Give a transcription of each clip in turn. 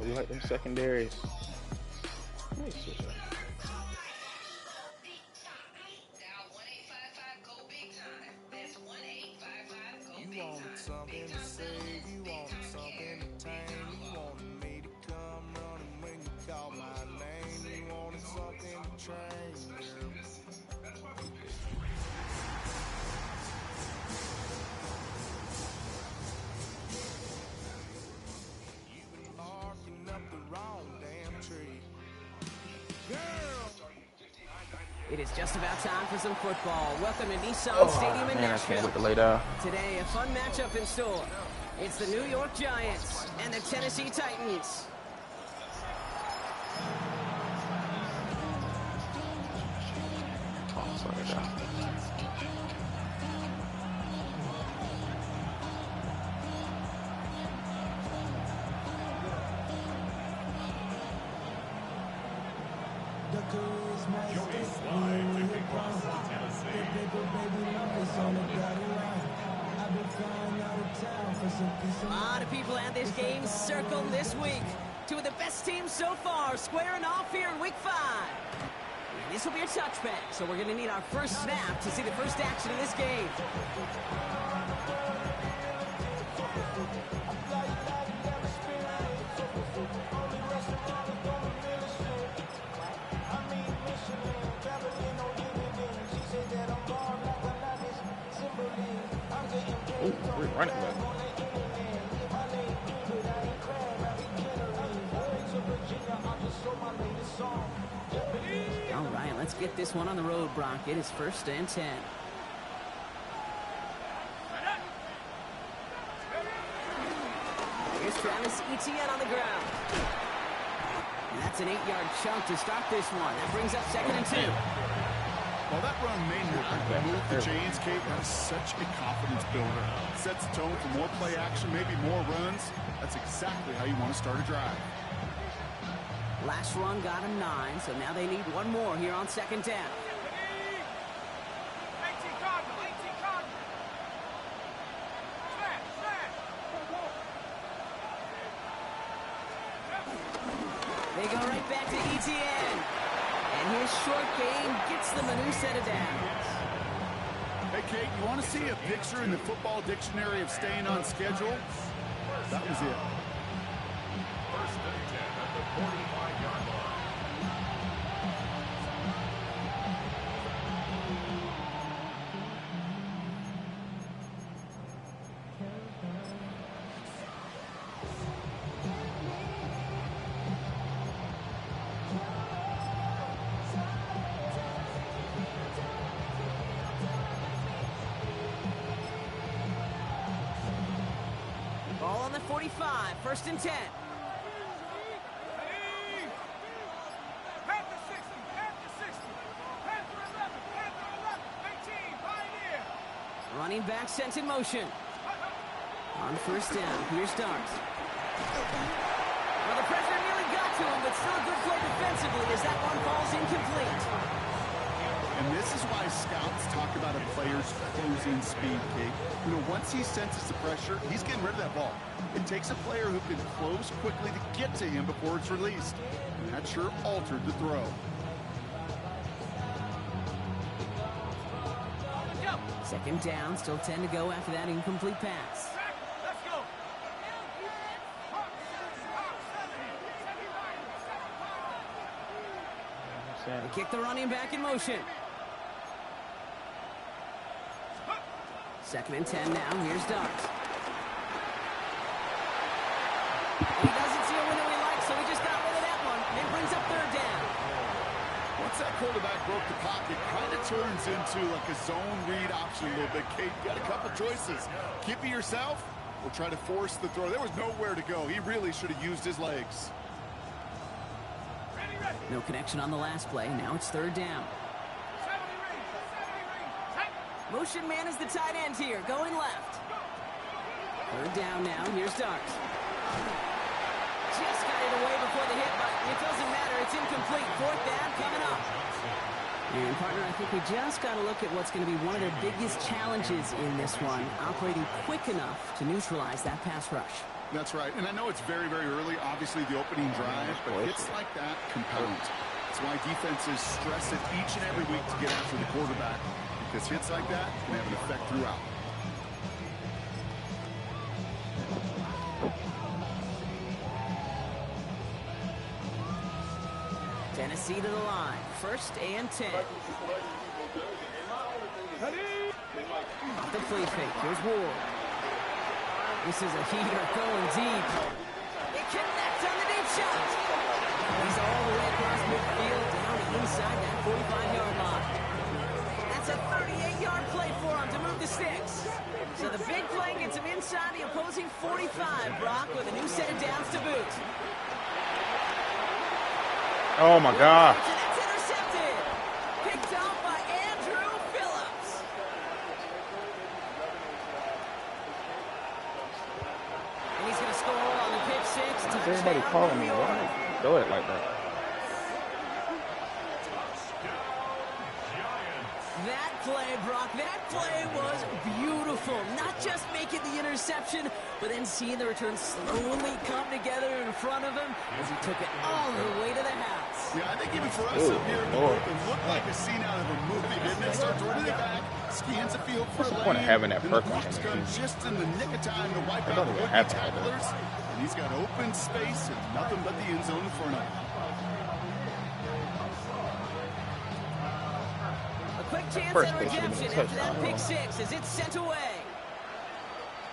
We like them secondaries. Nice. You wanted something to say, you wanted something to tame, you wanted me to come running when you called my name, you wanted something to train, girl. You've been barking up the wrong damn tree. Girl! It is just about time for some football. Welcome to Nissan Stadium in Man, I can't Nashville. wait to lay down. Today, a fun matchup in store. It's the New York Giants and the Tennessee Titans. Oh, sorry, down. A lot of people had this game circled this week. Two of the best teams so far squaring off here in Week 5. And this will be a touchback, so we're going to need our first snap to see the first action in this game. Ooh, we're running back. All right, let's get this one on the road, Brock. It is 1st and 10. Here's Travis Etienne on the ground. And that's an 8-yard chunk to start this one. That brings up 2nd and 2. Well, that run may not move the chains, Kate, but it's such a confidence builder. Sets the tone for more play action, maybe more runs. That's exactly how you want to start a drive. Last run got him 9, so now they need one more here on 2nd down. They go right back to Etienne. And his short game gets them a new set of downs. Hey, Kate, you want to see a picture in the football dictionary of staying on schedule? That was it. 1st and 10 at the 45-yard line. Ball on the 45, 1st and 10. Running back sent in motion. On 1st down, here's Starks. Well, the pressure nearly got to him, but still a good play defensively as that one falls incomplete. And this is why scouts talk about a player's closing speed, Kate. You know, once he senses the pressure, he's getting rid of that ball. It takes a player who can close quickly to get to him before it's released. And that sure altered the throw. Second down, still 10 to go after that incomplete pass. They kick the running back in motion. 2nd and 10 now. Here's Starks. He doesn't see a window he likes, so he just got rid of that one. It brings up 3rd down. Once that quarterback broke the pocket, kind of turns into like a zone read option a little bit. Kate, you got a couple choices. Keep it yourself or try to force the throw. There was nowhere to go. He really should have used his legs. No connection on the last play. Now it's 3rd down. Motion man is the tight end here, going left. 3rd down now. Here's Starks. Just got it away before the hit, but it doesn't matter. It's incomplete. 4th down coming up. And, partner, I think we just got to look at what's going to be one of the biggest challenges in this one, operating quick enough to neutralize that pass rush. That's right. And I know it's very, very early, obviously the opening drive, but hits like that compound. That's why defenses stress it each and every week to get after the quarterback, because hits like that can have an effect throughout. Tennessee to the line. 1st and 10. Off the flea fake. Here's Ward. This is a heater going deep. It connects on the deep shot. He's all the way across midfield down inside that 45-yard line. That's a 38-yard play for him to move the sticks. So the big play gets him inside the opposing 45, Brock, with a new set of downs to boot. Oh my God. That's intercepted. Picked off by Andrew Phillips. And he's going to score on the pick six. Everybody calling me. Why do it like that? That play, Brock, that play was beautiful. Not just making the interception, but then seeing the return slowly come together in front of him as he took it all the way to the house. Yeah, I think even for us up here in the north, it looked like a scene out of a movie, didn't it? Starts running it back, scans the field for a lane. What's the point of having that and the purple blocks come just in the nick of time to wipe out don't the even rookie have that. tacklers. And he's got open space and nothing but the end zone in front of him. A quick chance First at pitch, redemption touchdown. after that pick six as it's sent away.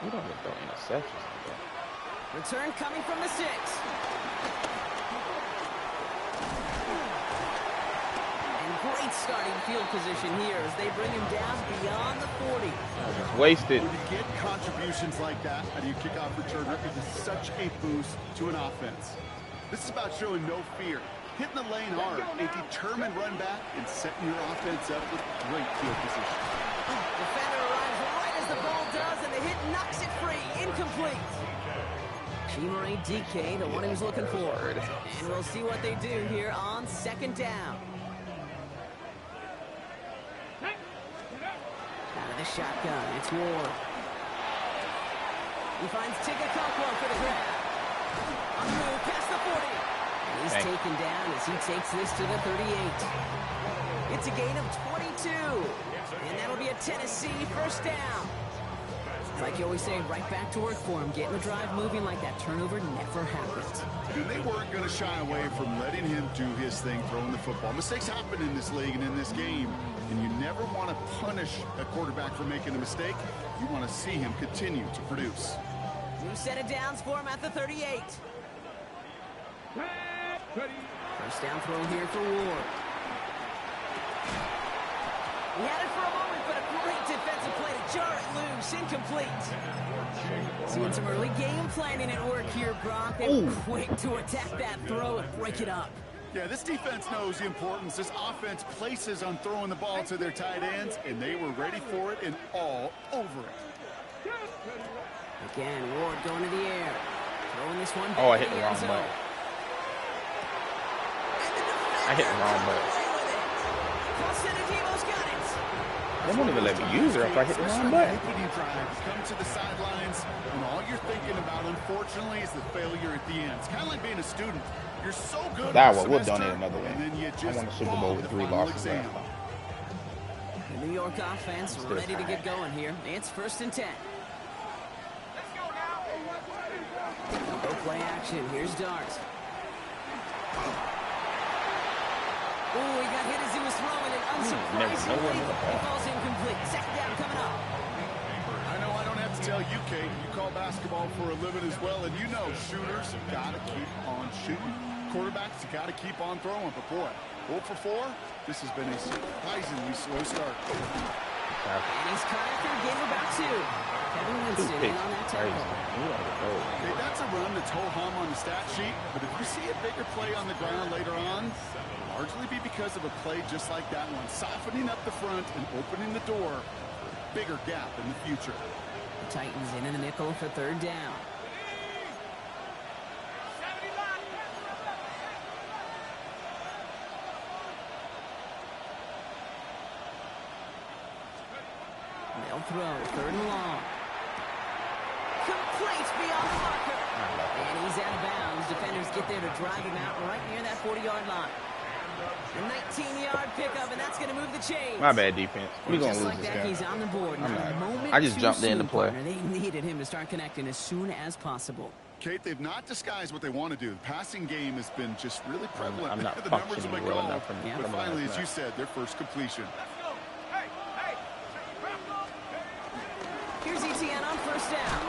We don't even throw interceptions like that. Return coming from the 6. And great starting field position here as they bring him down beyond the 40. It's wasted. When you get contributions like that out of your kickoff returner, it is such a boost to an offense. This is about showing no fear, hitting the lane hard, a determined run back, and setting your offense up with great field position. Defender arrives right as the ball does, and the hit knocks it free. Incomplete. Chimere DK, the one he was looking for. And we'll see what they do here on 2nd down. Out of the shotgun, it's Ward. He finds Tigger Conquo for the grab. On the move, past the 40. And he's taken down as he takes this to the 38. It's a gain of 22. And that'll be a Tennessee 1st down. Like you always say, right back to work for him. Getting the drive moving like that turnover never happens. And they weren't going to shy away from letting him do his thing, throwing the football. Mistakes happen in this league and in this game, and you never want to punish a quarterback for making a mistake. You want to see him continue to produce. New set of downs for him at the 38. 1st down throw here for Ward. He had it for a moment, but a great defensive play to jar it loose. Incomplete. Seeing some early game planning at work here, Brock. They were quick to attack that throw and break it up. Yeah, this defense knows the importance this offense places on throwing the ball to their tight ends, and they were ready for it and all over it. Again, Ward going to the air. Throwing this one. Oh, I hit the wrong button. I hit the wrong button. They won't even let me use her if I hit the wrong button. Opening drive, come to the sidelines, and all you're thinking about, unfortunately, is the failure at the end. It's kind of like being a student. You're so good. That one, we'll donate another way. And then you I just won the Super Bowl with 3 losses last time. The New York offense ready to get going here. It's 1st and 10. No play action. Here's Dart. Oh, he got hit as he was throwing it. Unsurprisingly, he falls incomplete. 2nd down coming up. I know I don't have to tell you, Kate. You call basketball for a living as well, and you know shooters have got to keep on shooting. Quarterbacks have got to keep on throwing. But boy, 0 for 4, this has been a surprisingly slow start. And he's caught after a game about 2. Kevin Winston in on that tackle. Okay, that's a run that's ho-hum on the stat sheet, but if you see a bigger play on the ground later on, it'll largely be because of a play just like that one, softening up the front and opening the door for a bigger gap in the future. The Titans in the nickel for 3rd down. They'll throw 3rd and long. Complete beyond the marker. And he's out of bounds. Defenders get there to drive him out right near that 40-yard line. A 19-yard pickup, and that's going to move the chains. My bad defense. We're going to lose like this that, game. he's on the board. I just jumped in to play. They needed him to start connecting as soon as possible. Kate, they've not disguised what they want to do. The passing game has been just really prevalent. I'm not the numbers have functioning been well gone. enough from the But finally, as you said, their first completion. Here's ETN on first down.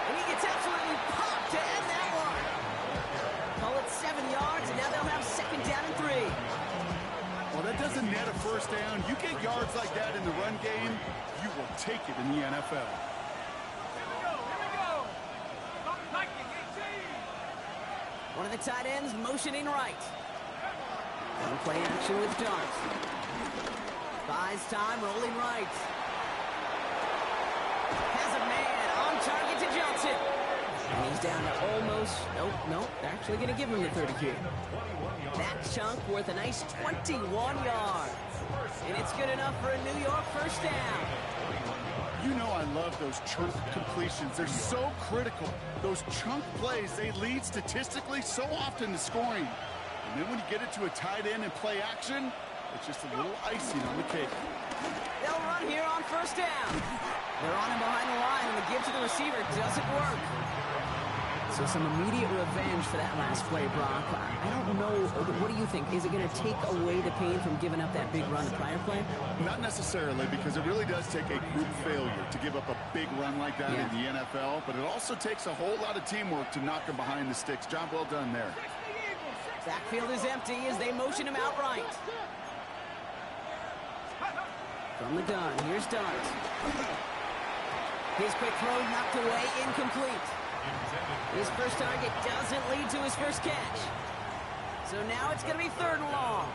And he gets absolutely popped to end that one. Call it 7 yards, and now they'll have second down and 3. Well, that doesn't net a first down. You get yards like that in the run game, you will take it in the NFL. One of the tight ends motioning right. One play action with Dart. Buys time, rolling right. Has a man on target to Johnson. And he's down to almost, nope, they're actually going to give him the 30 here. That chunk worth a nice 21 yards. And it's good enough for a New York first down. You know I love those chunk completions. They're so critical. Those chunk plays, they lead statistically so often to scoring. And then when you get it to a tight end and play action, it's just a little icing on the cake. They'll run here on first down. They're on him behind the line, and the give to the receiver doesn't work. So some immediate revenge for that last play, Brock. I don't know. What do you think? Is it going to take away the pain from giving up that big run the prior play? Not necessarily, because it really does take a group failure to give up a big run like that in the NFL. But it also takes a whole lot of teamwork to knock him behind the sticks. Job well done there. Backfield is empty as they motion him outright. From the gun, here's Dart. His quick throw knocked away, incomplete. His first target doesn't lead to his first catch. So now it's going to be 3rd and long.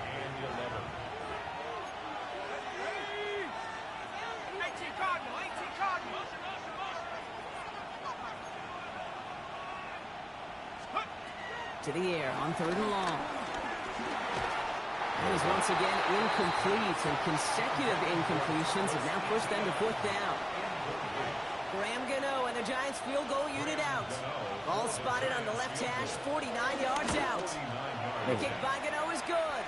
To the air on 3rd and long. That is once again incomplete, and consecutive incompletions have now pushed them to 4th down. Graham Gano and the Giants field goal unit out. Ball spotted on the left hash, 49 yards out. The kick by Gano is good.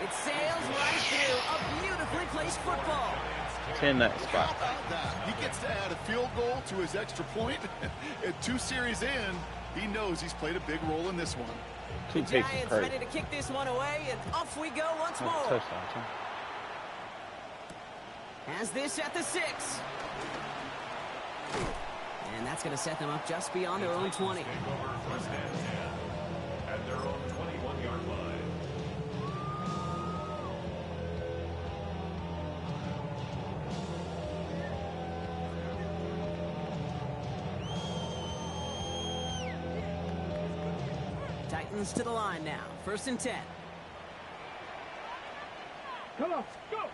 It sails right through a beautifully placed football. 10 that spot. How about that? He gets to add a field goal to his extra point. At 2 series in, he knows he's played a big role in this one. The Giants ready to kick this one away, and off we go once more. Touchdown. Has this at the 6. And that's going to set them up just beyond their own 20. First and 10 at their own 21-yard line. Titans to the line now. 1st and 10. Come on, go!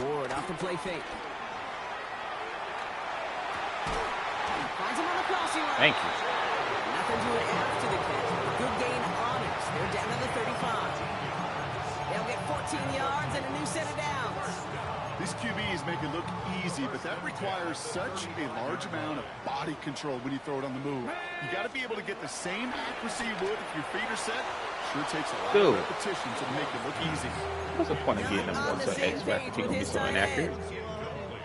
Ward off the play fake. Finds him on the crossing line. Thank you. Nothing to it after the catch. Good gain on it. They're down to the 35. They'll get 14 yards and a new set of downs. These QBs make it look easy, but that requires such a large amount of body control when you throw it on the move. You got to be able to get the same accuracy you would if your feet are set. Sure takes a lot of repetitions to make it look easy. What's the point of getting them more so X-Rack if you're going to be so inaccurate?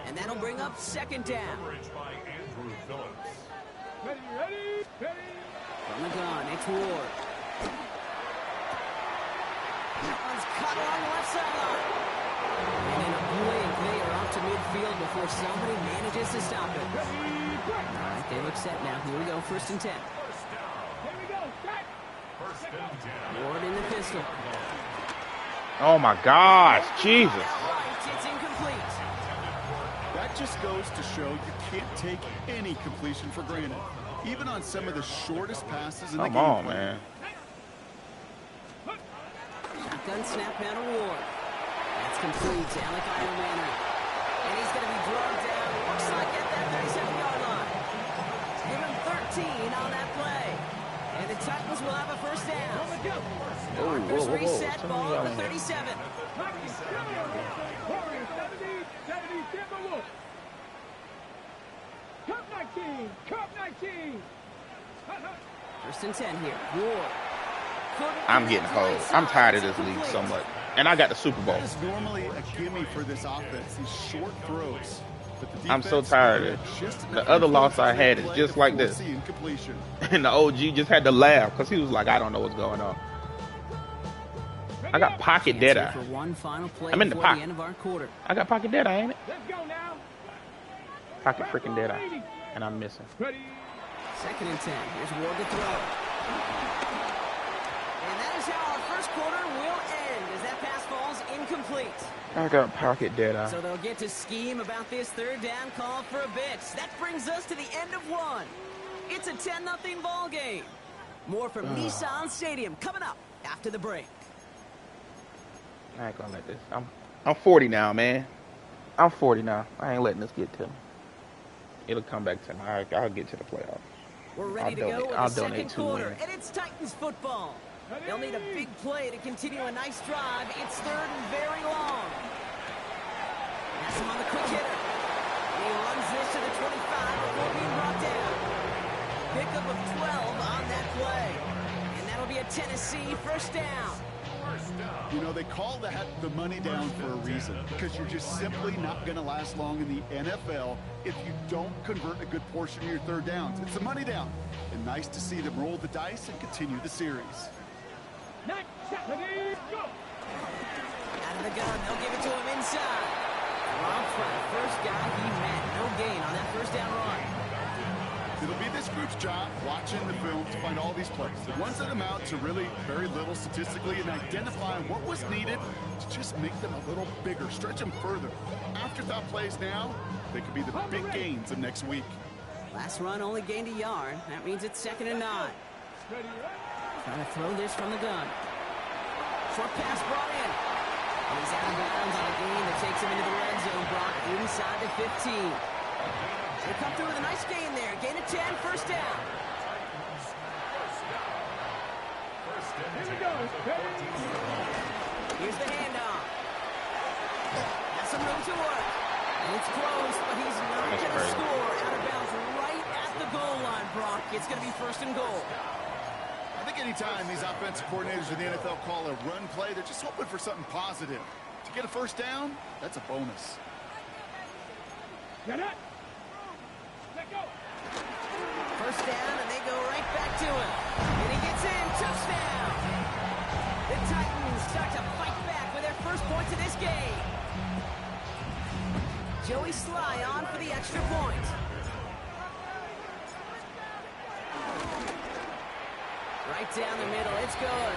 And that'll bring up 2nd down. Ready? From the gun, it's Ward. That one's cut along the left sideline. And in a blink, they are up to midfield before somebody manages to stop it. All right, they look set now. Here we go, 1st and 10. Here we go, back! First and 10. Ward in the pistol. Oh my gosh, Jesus. Outright, it's incomplete. That just goes to show you can't take any completion for granted, even on some of the shortest passes in the game. Come on, man. Shotgun snap now to Ward. That's complete to Alec Ironmanner. And he's going to be drawn down, looks like at that 37-yard line. Give him 13 on that play. And the Titans will have a first down. Markers reset, ball at the 37. Come back 19. Cup 19. First and 10 here. Ward. I'm getting cold. I'm tired of this league so much. And I got the Super Bowl. It's normally a gimme for this offense, these short throws. But the I'm so defense tired of it. just The other loss I had is just like this. Incompletion. And the OG just had to laugh because he was like, I don't know what's going on. I got pocket dead eye. For one final play I'm in the before pocket. end of our quarter. I got pocket dead eye, ain't it? Let's go now. Pocket freaking dead eye. And I'm missing. Ready. Second and 10. Here's Ward to throw. And that is how our first quarter will end as that pass falls incomplete. I got pocket dead eye. So they'll get to scheme about this third down call for a bit. That brings us to the end of one. It's a 10-0 ball game. More from Nissan Stadium coming up after the break. I ain't gonna let this. I'm 40 now, man. I'm 40 now. I ain't letting this get to me. It'll come back to me. I'll get to the playoffs. We're ready to go with I'll the second donate 2 quarter, wins. and it's Titans football. They'll need a big play to continue a nice drive. It's third and very long. That's him on the quick hitter. He runs this to the 25 before being brought down. Pickup of 12 on that play. And that'll be a Tennessee first down. You know, they call that the money down for a reason, because you're just simply not going to last long in the NFL if you don't convert a good portion of your third downs. It's a money down. And nice to see them roll the dice and continue the series. Not set. Ready. Go. Out of the gun, they'll give it to him inside. Rob for the first guy he met. No gain on that first down run. It'll be this group's job watching the film to find all these plays. The ones that amount to really very little statistically and identifying what was needed to just make them a little bigger, stretch them further. Afterthought plays now, they could be the big gains of next week. Last run only gained a yard. That means it's 2nd and 9. Ready. Trying to throw this from the gun. Short pass brought in. And he's out of bounds on a gain that takes him into the red zone. Brock inside the 15. They come through with a nice gain there. Gain of 10, first down. Here we go. Ready. Here's the handoff. Has some room to work. And it's close, but he's not going to score. Out of bounds right at the goal line, Brock. It's going to be 1st and goal. I think anytime these offensive coordinators in the NFL call a run play, they're just hoping for something positive. To get a first down, that's a bonus. Get it. Let go. First down, and they go right back to him. And he gets in. Touchdown. The Titans start to fight back with their first points of this game. Joey Sly on for the extra point. Right down the middle. It's good.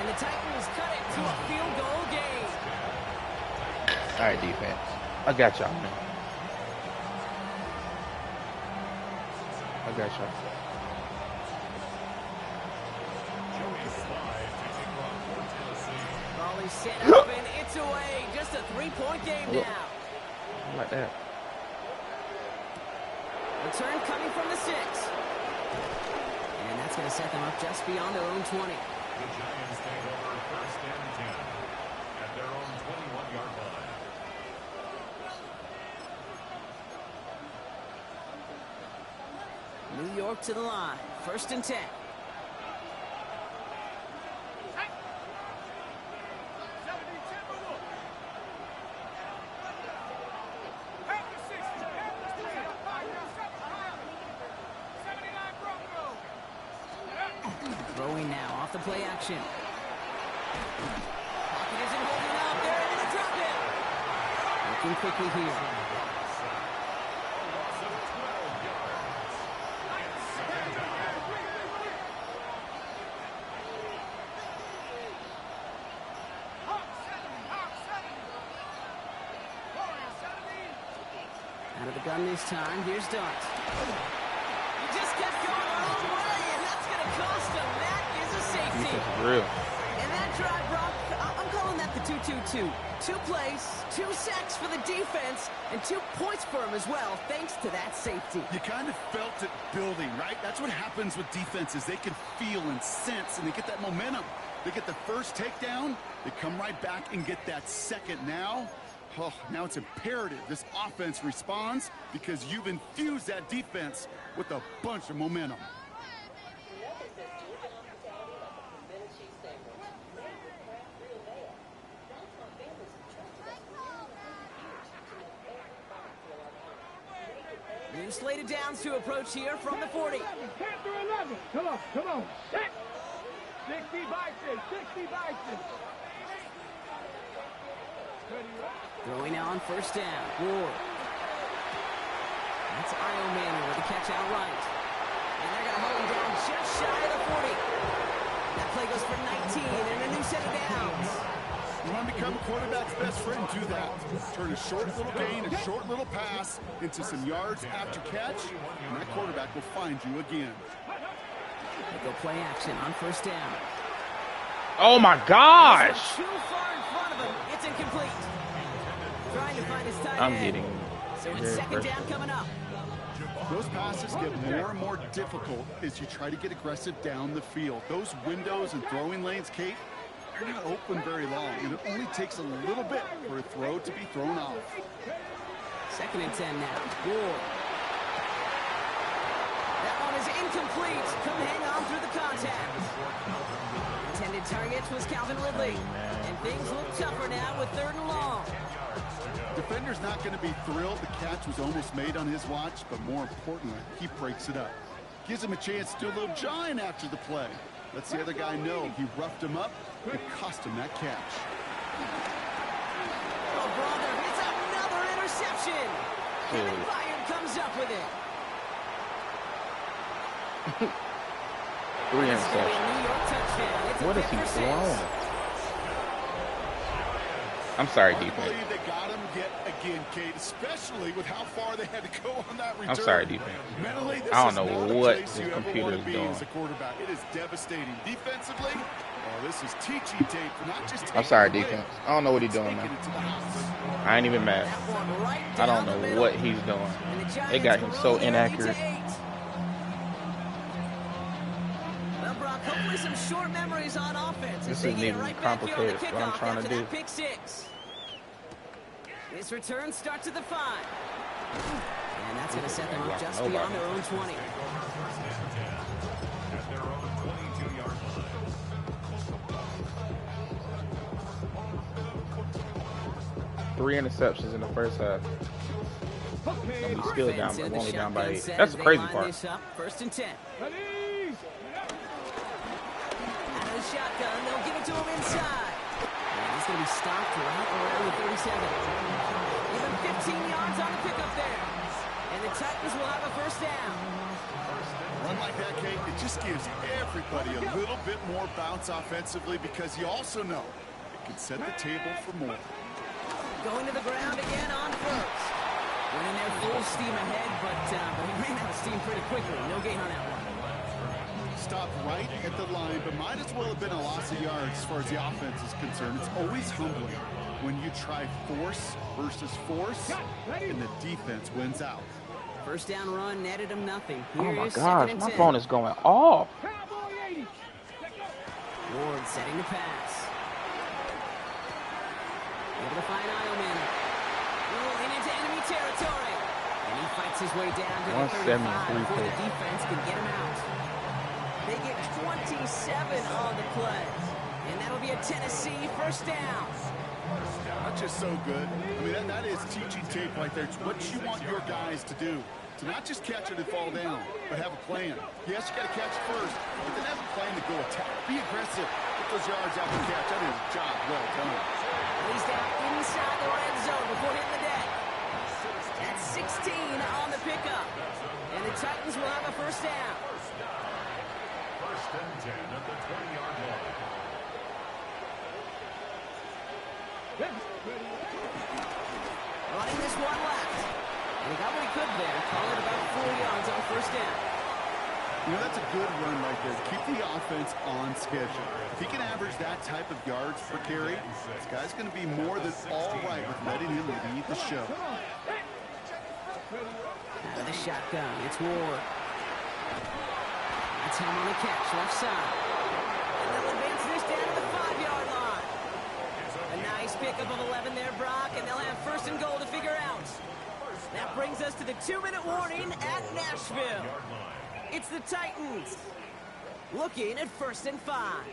And the Titans cut it to a field goal game. All right, defense. I got y'all, man. I got y'all. Ball is set up and it's away. Just a 3-point game now. I like that. Return coming from the 6. And that's going to set them up just beyond their own 20. The Giants take over 1st and 10 at their own 21-yard line. New York to the line. 1st and 10. Throwing now off the play action. Pocket isn't holding up. They're into the drop in. Looking quickly here. Out of the gun this time. Here's Dart. He just kept going the wrong way, and that's going to cost him. That is a safety. Defense is real. And that drive, Brock, I'm calling that the 2-2-2. 2 plays, 2 sacks for the defense, and 2 points for him as well, thanks to that safety. You kind of felt it building, right? That's what happens with defenses. They can feel and sense, and they get that momentum. They get the first takedown, they come right back and get that second now. Oh, now it's imperative this offense responds because you've infused that defense with a bunch of momentum. New slated downs to approach here from the 40. 10 through 11. Come on, come on. Set. 60 by 6, 60 by 6. Throwing now on first down. Ward. That's Io Manuel with the catch out right. And they're going to hold him down just shy of the 40. That play goes for 19 and a new set of downs. You want to become a quarterback's best friend, do that. Turn a short little gain, a short little pass into some yards after catch, and that quarterback will find you again. They go play action on first down. Oh my gosh! Too far in front of him. It's incomplete. Trying to find his tight I'm end. getting So it's very second down coming up. Those passes get more and more difficult as you try to get aggressive down the field. Those windows and throwing lanes, Kate, they're not open very long, and it only takes a little bit for a throw to be thrown off. Second and 10 now. Ward. That one is incomplete. Couldn't hang on through the contact. Intended target was Calvin Ridley. And things look tougher now with 3rd and long. Defender's not going to be thrilled the catch was almost made on his watch, but more importantly, he breaks it up. Gives him a chance to do a little jawing after the play. Lets the other guy know he roughed him up and cost him that catch. Oh, brother, it's another interception. Kevin Byard comes up with it. 3 New interceptions. York touchdown. It's a What is he 5 for 6. throwing? I'm sorry, I defense. believe they got him yet again, Kate, especially with how far they had to go on that return. I'm sorry, defense. Mentally, this I don't is know not a what place this you ever computer want is to be doing. as a quarterback. It is devastating. Defensively, oh, this is teaching tape for not just I'm sorry, taking the defense. win, I don't know what he's it's doing taking now. it to the house. I ain't even mad. That one right I down don't the know middle. what he's doing. And the Giants It got him go so rolling early to inaccurate. 8. Well, Brock, hopefully some short memories on offense. This They isn't get even right back here on the complicated, what I'm kickoff trying to after do. that pick 6. This return starts at the 5. And that's going to set them up just Nobody. beyond their own 20. At their own 22-yard line. 3 interceptions in the first half. Okay. He's still down, Offense in but the only down by shotgun 8. set That's as the they crazy line part. this up, 1st and 10. Ready. Out of the shotgun, they'll give it to him inside. And he's going to be stopped right around the 37. Give him 15 yards on the pickup there. And the Titans will have a first down. Run like that, Kate, it just gives everybody a little bit more bounce offensively because you also know it can set the table for more. Going to the ground again on first. Went in there full steam ahead, but he ran out of steam pretty quickly. No gain on that one. Stopped right at the line, but might as well have been a loss of yards as far as the offense is concerned. It's always humbling when you try force versus force and the defense wins out. First down run netted him nothing. Oh my Here's gosh, 2nd and my 10. phone is going off. Cowboy 80. Ward setting the pass. Able to find Eilman. Rolling into enemy territory. And he fights his way down to the 35 before the defense can get him out. They get 27 on the play. And that'll be a Tennessee first down. That's just so good. I mean, that is teaching tape right there. It's what you want your guys to do. To not just catch it and fall down, but have a plan. Yes, you got to catch it first, but then have a plan to go attack. Be aggressive. Get those yards out the catch. That is a job well done. He's down inside the red zone before hitting the deck. That's 16 on the pickup. And the Titans will have a first down. First and 10 at the 20-yard line. Running this one left. And he got what he could there. Call it about 4 yards on first down. You know, that's a good run right there. Keep the offense on schedule. If he can average that type of yards per carry, this guy's going to be more than all right with letting him lead the show. Out of the shotgun, it's Ward. That's him on the catch, left side. And they'll advance this down to the 5-yard line. A nice pickup of 11 there, Brock, and they'll have first and goal to figure out. That brings us to the 2-minute warning at Nashville. It's the Titans looking at 1st and 5.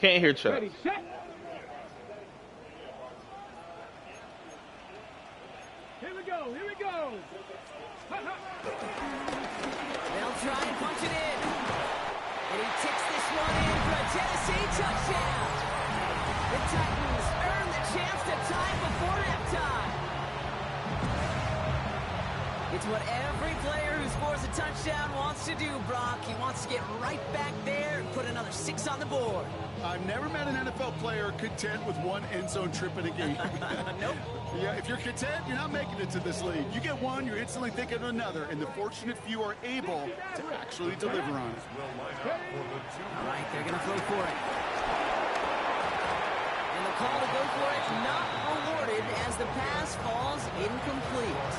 Can't hear Chuck. Ready, set. Here we go, here we go. They'll try and punch it in. And he ticks this one in for a Tennessee touchdown. The Titans earn the chance to tie before halftime. It's what every player who scores a touchdown wants to do, Brock. He wants to get right back there and put another 6 on the board. I've never met an NFL player content with one end zone trip in a game. Nope. Yeah, if you're content, you're not making it to this league. You get one, you're instantly thinking of another, and the fortunate few are able to actually deliver on it. All right, they're going to throw for it. And the call to go for it not rewarded as the pass falls incomplete.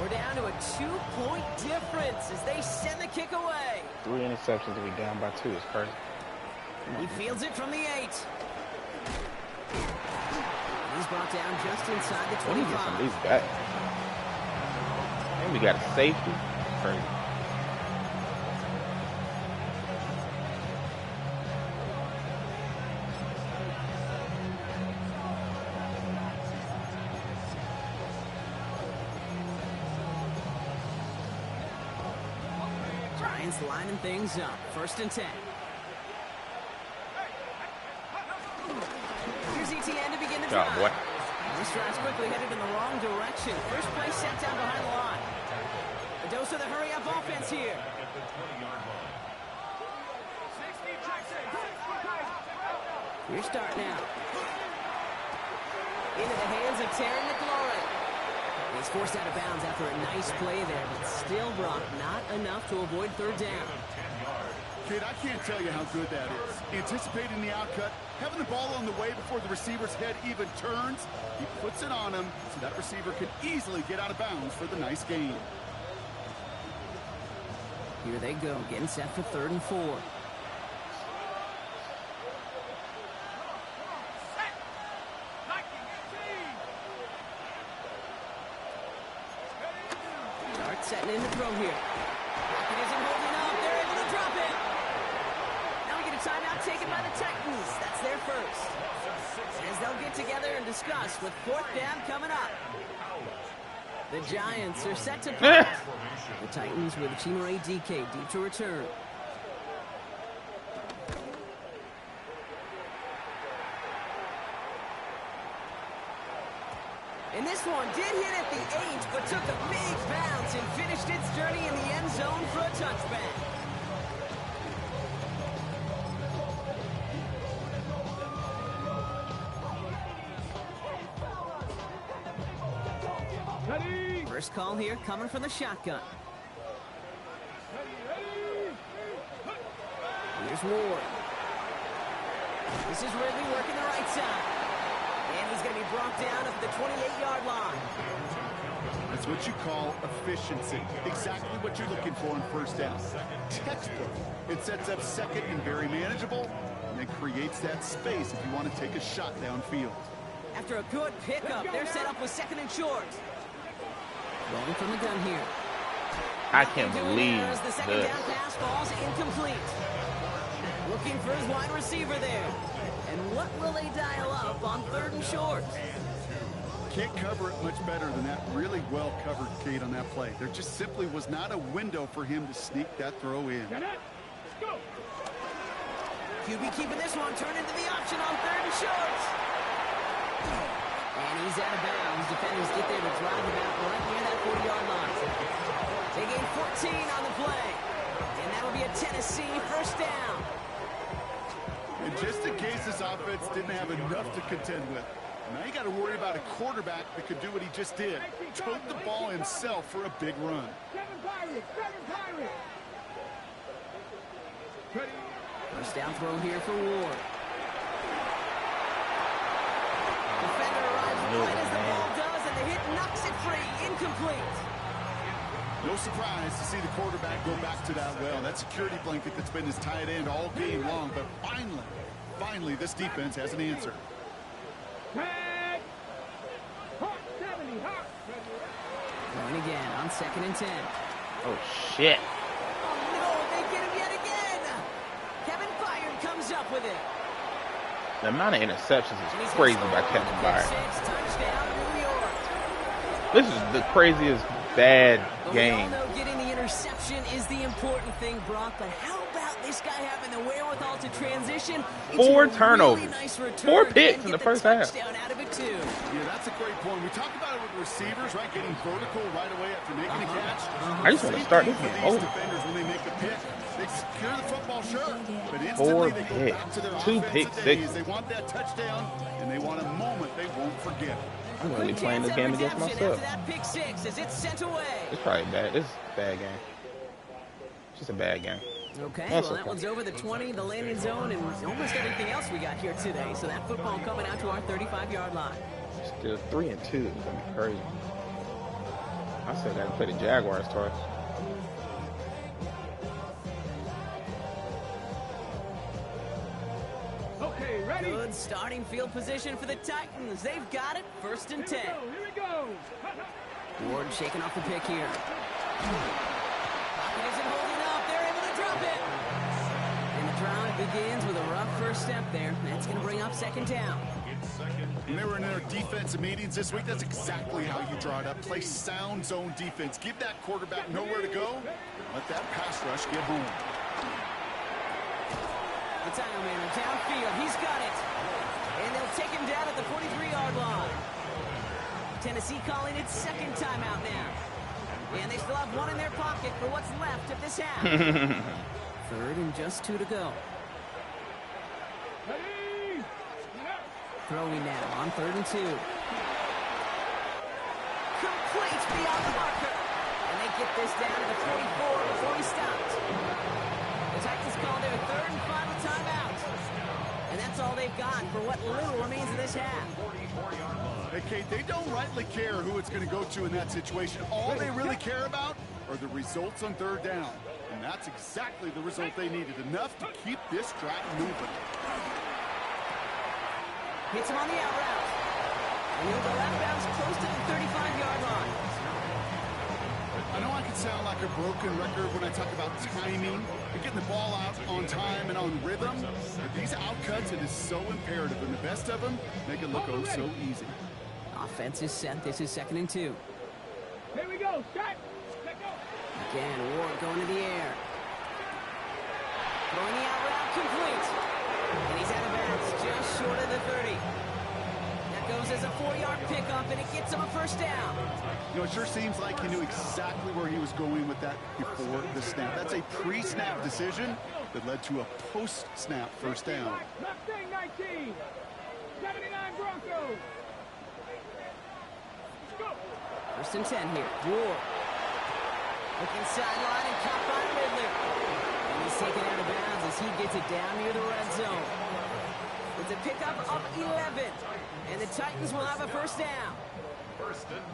We're down to a 2-point difference as they send the kick away. 3 interceptions and we down by 2. It's crazy. He fields it from the 8. He's brought down just inside the When he gets some 25. of these back. And we got a safety. Crazy. Giants lining things up. 1st and 10. Here's ETN to begin the Good job, drive. boy. This drive's quickly headed in the wrong direction. First play set down behind the line. A dose of the hurry-up offense here. Your start now. Into the hands of Terry McLaurin. He's forced out of bounds after a nice play there, but still, Brock, not enough to avoid 3rd down. Kid, I can't tell you how good that is. Anticipating the outcut, having the ball on the way before the receiver's head even turns, he puts it on him so that receiver can easily get out of bounds for the nice gain. Here they go, getting set for 3rd and 4. Start setting in the throw here. It isn't holding up. They're able to drop it. Now we get a timeout taken by the Titans. That's their first. As they'll get together and discuss with 4th down coming up. The Giants are set to punt. The Titans with Chimere DK deep to return. And this one did hit at the 8, but took a big bounce and finished its journey in the end zone for a touchback. Ready, First call here coming from the shotgun. Here's Ward. This is Ridley working the right side. And he's going to be brought down at the 28-yard line. That's what you call efficiency. Exactly what you're looking for on 1st down. Textbook. It sets up 2nd and very manageable, and it creates that space if you want to take a shot downfield. After a good pickup, they're set up with 2nd and short. Rolling from the gun here. I can't Doing believe there as the 2nd this. down pass falls incomplete. Looking for his wide receiver there. And what will they dial up on 3rd and short? Can't cover it much better than that really well covered Kate on that play. There just simply was not a window for him to sneak that throw in. get it, let's go. QB keeping this one, turn into the option on 3rd and short. And he's out of bounds. Defenders get there to drive him out right near that 40-yard line. They gain 14 on the play. And that'll be a Tennessee 1st down. And just in case this offense didn't have enough to contend with, now you got to worry about a quarterback that could do what he just did. Tote the ball himself for a big run. 7 Pirates, 7 Pirates. Ready, First down throw here for Ward. Defender arrives right as the ball does, and the hit knocks it free. Incomplete. No surprise to see the quarterback go back to that well. That security blanket that's been his tight end all game long. But finally, this defense has an answer. Tag. Hawk 70, Hawk. Going again on 2nd and 10. Oh, shit. Oh, no, they get him yet again. Kevin Byard comes up with it. The amount of interceptions is crazy by Kevin Byard. Touchdown, New York. This is the craziest bad game. We all know getting the interception is the important thing, Brock, but how about this guy having the wherewithal to transition? 4 turnovers. Really nice 4 picks in the first half. Touchdown out of it too. Yeah, that's a great point. We talk about it with receivers, right? Getting vertical right away after making a catch. I just want to start this Same game thing for over. these defenders when they make a pick. They secure the football, sure, but 4 instantly they go back picks. to their 2 offensive pick days. sixes. They want that touchdown, and they want a moment they won't forget. I'm going to be playing this game against myself. After that pick six as it's sent away. It's probably bad. It's a bad game. It's just a bad game. Okay, That's well, that okay. one's over the 20, the landing zone, and almost everything else we got here today. So that football coming out to our 35-yard line. Still 3-2. It's going to be crazy. I still got to play the Jaguars twice. Okay, ready? Good starting field position for the Titans. They've got it, 1st and 10. Here we go. Ward shaking off the pick here. Pocket isn't holding up. They're able to drop it. And the drive begins with a rough first step there. That's going to bring up 2nd down. When they were in their defensive meetings this week, that's exactly how you draw it up. Play sound zone defense. Give that quarterback nowhere to go. Let that pass rush get home. The title man downfield. He's got it. And they'll take him down at the 43-yard line. Tennessee calling its 2nd timeout now. And they still have 1 in their pocket for what's left of this half. 3rd and just 2 to go. Ready? Throwing now on 3rd and 2. Complete beyond the marker. And they get this down to the 44 before he stopped. The Titans call their 3rd and final timeout. And that's all they've got for what little remains of this half. Hey, Kate, they don't rightly care who it's going to go to in that situation. All they really care about are the results on 3rd down. And that's exactly the result they needed. Enough to keep this drive moving. Hits him on the out route. And he'll go out of bounds close to the 35-yard line. I know I can sound like a broken record when I talk about timing and getting the ball out on time and on rhythm, but these outcuts, it is so imperative, and the best of them make it look oh so easy. Offense is set. This is 2nd and 2. Here we go. Set. Let go. Again, Ward going to the air. Throwing the out route complete. And he's out of bounds, just short of the 30. That goes as a 4-yard pickup, and it gets him a 1st down. You know, it sure seems like he knew exactly where he was going with that before the snap. That's a pre-snap decision that led to a post-snap 1st down. Mustang 19. 79 Broncos. Go. 1st and 10 here. Ward. Looking sideline and caught by Ridley. And he's taken out of bounds as he gets it down near the red zone. It's a pickup of 11. And the Titans will have a 1st down.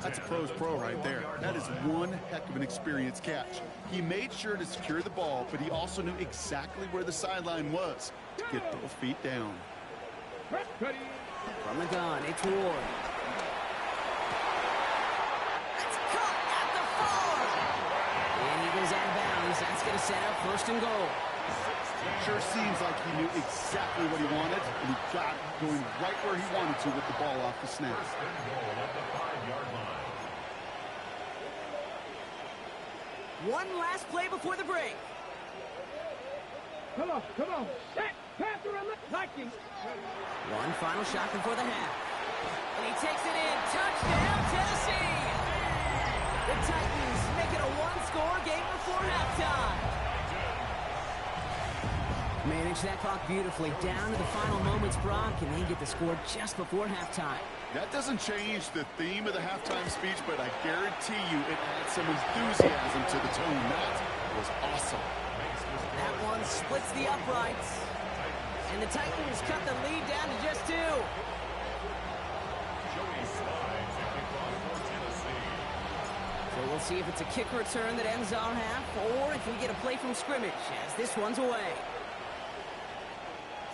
That's a pro's pro right there. That is one heck of an experienced catch. He made sure to secure the ball, but he also knew exactly where the sideline was to get both feet down. Ready. From the gun, it's Ward. It's caught at the 4. And he goes out of bounds. That's going to set up 1st and goal. Sure seems like he knew exactly what he wanted, and he got it going right where he wanted to with the ball off the snap. One last play before the break. Come on. Set. Pass or Vikings. One final shot before the half. And he takes it in. Touchdown, Tennessee. The Titans make it a 1-score game before halftime. Manage that clock beautifully down to the final moments, Brock, and they get the score just before halftime. That doesn't change the theme of the halftime speech, but I guarantee you it adds some enthusiasm to the tone. That was awesome. That one splits the uprights. And the Titans cut the lead down to just 2. So we'll see if it's a kick return that ends our half, or if we get a play from scrimmage, as this one's away.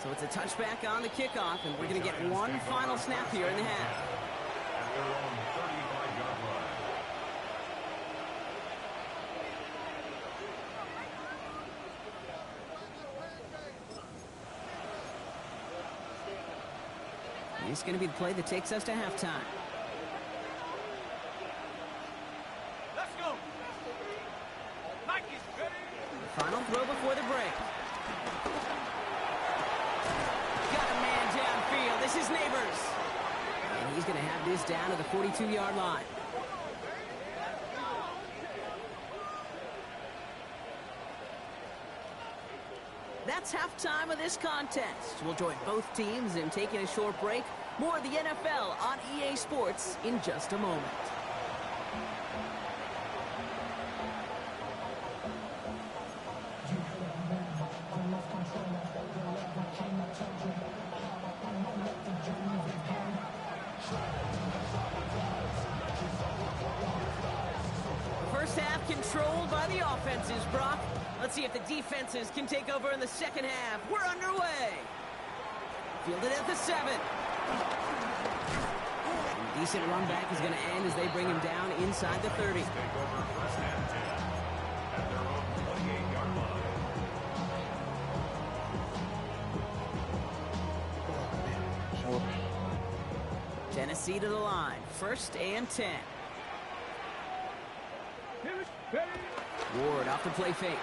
So it's a touchback on the kickoff, and we're going to get one final snap here in the half. At their own 35-yard line. It's going to be the play that takes us to halftime. Let's go. Nike's ready. The final throw before the break. Got a man downfield. This is Neighbors. And he's going to have this down to the 42-yard line. That's halftime of this contest. We'll join both teams in taking a short break. More of the NFL on EA Sports in just a moment. The first half controlled by the offenses, Brock. Let's see if the defenses can take over in the second half. We're underway. Fielded at the 7. Decent run back is going to end as they bring him down inside the 30. Take over first and 10 at their own 28-yard line. Tennessee to the line. First and 10. Ward off the play fake.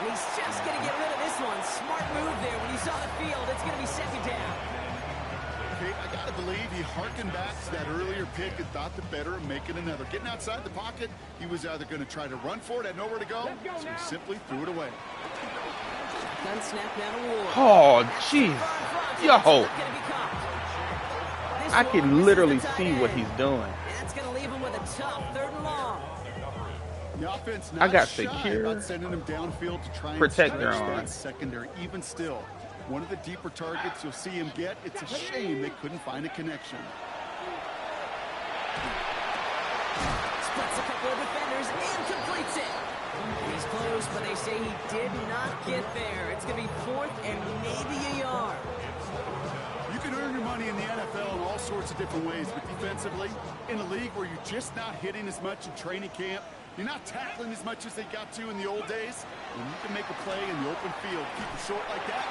And he's just going to get rid of this one. Smart move there when he saw the field. It's going to be second down. Okay, I got to believe he harkened back to that earlier pick and thought the better of making another. Getting outside the pocket, he was either going to try to run for it, had nowhere to go, so he simply threw it away. Gun snap down to Ward. Oh, jeez. Yo. I can literally see what he's doing. That's going to leave him with a tough 3rd and long. The offense I not got shy secure about sending him downfield to try and protector stretch on. that secondary. Even still, one of the deeper targets you'll see him get. It's a shame they couldn't find a connection. Splits a couple of defenders and completes it. He's close, but they say he did not get there. It's going to be 4th and maybe a yard. You can earn your money in the NFL in all sorts of different ways, but defensively, in a league where you're just not hitting as much in training camp, you're not tackling as much as they got to in the old days, when you can make a play in the open field, keep it short like that,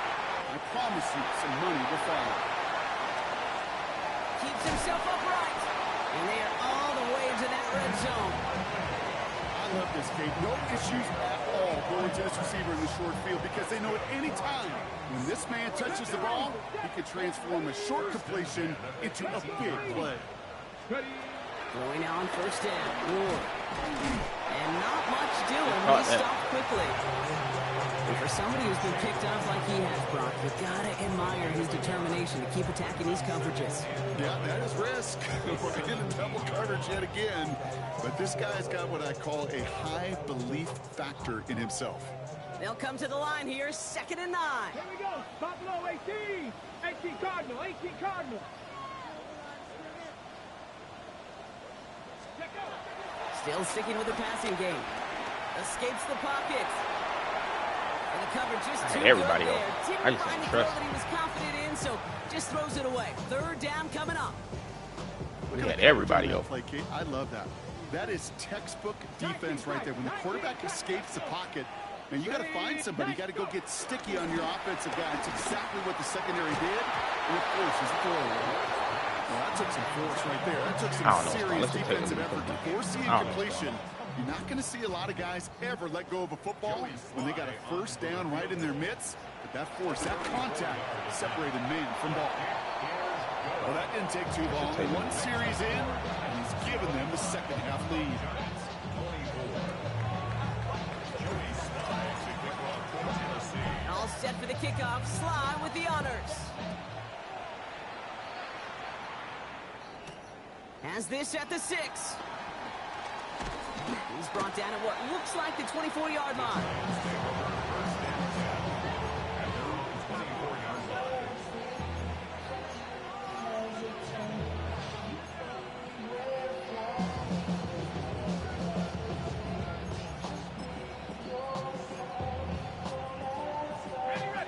I promise you some money will follow. Keeps himself upright. And they are all the way to that red zone. I love this, Kate. No issues at all going to this receiver in the short field because they know at any time when this man touches the ball, he can transform a short completion into a big play. Going on first down. Ward. And not much doing. He stopped quickly. And for somebody who's been picked off like he has, Brock, you gotta admire his determination to keep attacking these coverages. Yeah, that is risk. We're in a double coverage yet again. But this guy's got what I call a high belief factor in himself. They'll come to the line here, 2nd and 9. Here we go. Buffalo 18. 18 Cardinal. 18 Cardinal. Check out. Still sticking with the passing game. Escapes the pocket. And the coverage just too everybody good else. there. I Didn't just find don't the throw trust that he was confident in, so just throws it away. 3rd down coming up. We had everybody open. Play, Kate. I love that. That is textbook defense right there. When the quarterback escapes the pocket, man, you got to find somebody. You got to go get sticky on your offensive guy. It's exactly what the secondary did. And it forces the throw. Well, that took some force right there. That took some serious defensive effort to force the incompletion. You're not going to see a lot of guys ever let go of a football when they got a first down right in their midst. But that force, that contact, separated man from ball. Well, that didn't take too long. One series in, and he's given them the second half lead. All set for the kickoff. Sly with the honors. Has this at the 6. He's brought down at what looks like the 24-yard line.